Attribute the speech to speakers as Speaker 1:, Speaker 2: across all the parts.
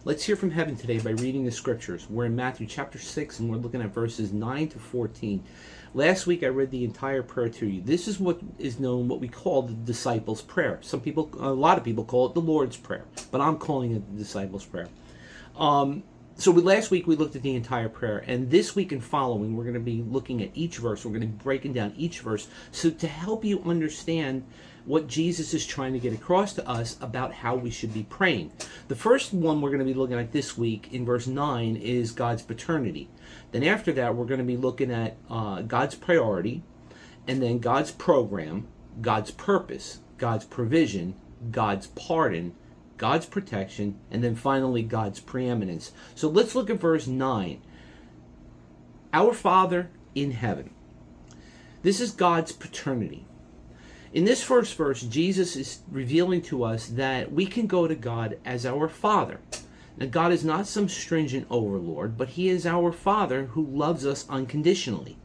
Speaker 1: Let's hear from heaven today by reading the scriptures. We're in Matthew chapter 6, and we're looking at verses 9 to 14. Last week I read the entire prayer to you. This is what is known, what we call the disciples' prayer. A lot of people call it the Lord's Prayer, but I'm calling it the disciples' prayer. Last week we looked at the entire prayer, and this week and following we're going to be looking at each verse. We're going to be breaking down each verse so to help you understand what Jesus is trying to get across to us about how we should be praying. The first one we're going to be looking at this week in verse 9 is God's paternity. Then after that we're going to be looking at God's priority, and then God's program, God's purpose, God's provision, God's pardon, God's protection, and then finally God's preeminence. So let's look at verse 9. Our Father in heaven. This is God's paternity. In this first verse, Jesus is revealing to us that we can go to God as our Father. Now, God is not some stringent overlord, but He is our Father who loves us unconditionally.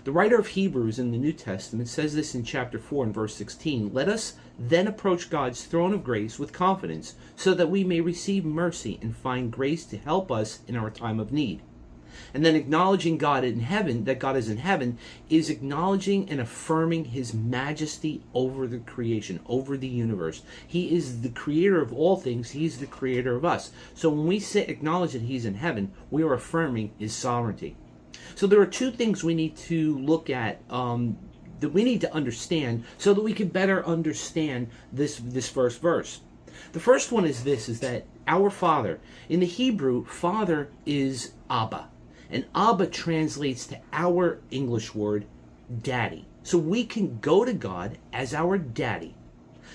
Speaker 1: The writer of Hebrews in the New Testament says this in chapter 4 and verse 16, "Let us then approach God's throne of grace with confidence, so that we may receive mercy and find grace to help us in our time of need." And then acknowledging God in heaven, that God is in heaven, is acknowledging and affirming His majesty over the creation, over the universe. He is the creator of all things. He's the creator of us. So when we acknowledge that He's in heaven, we are affirming His sovereignty. So there are two things we need to look at, that we need to understand so that we can better understand this first verse. The first one is this, is that our Father, in the Hebrew, Father is Abba. And Abba translates to our English word, daddy. So we can go to God as our daddy.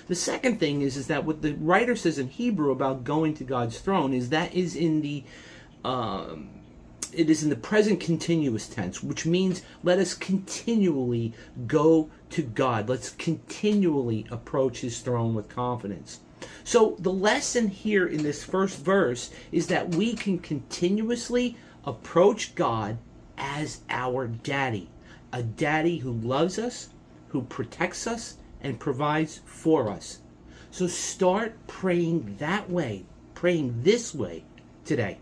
Speaker 1: The second thing is that what the writer says in Hebrew about going to God's throne is that is in the it is in the present continuous tense, which means let us continually go to God. Let's continually approach His throne with confidence. So the lesson here in this first verse is that we can continuously approach God as our daddy, a daddy who loves us, who protects us, and provides for us. So start praying that way, praying this way today.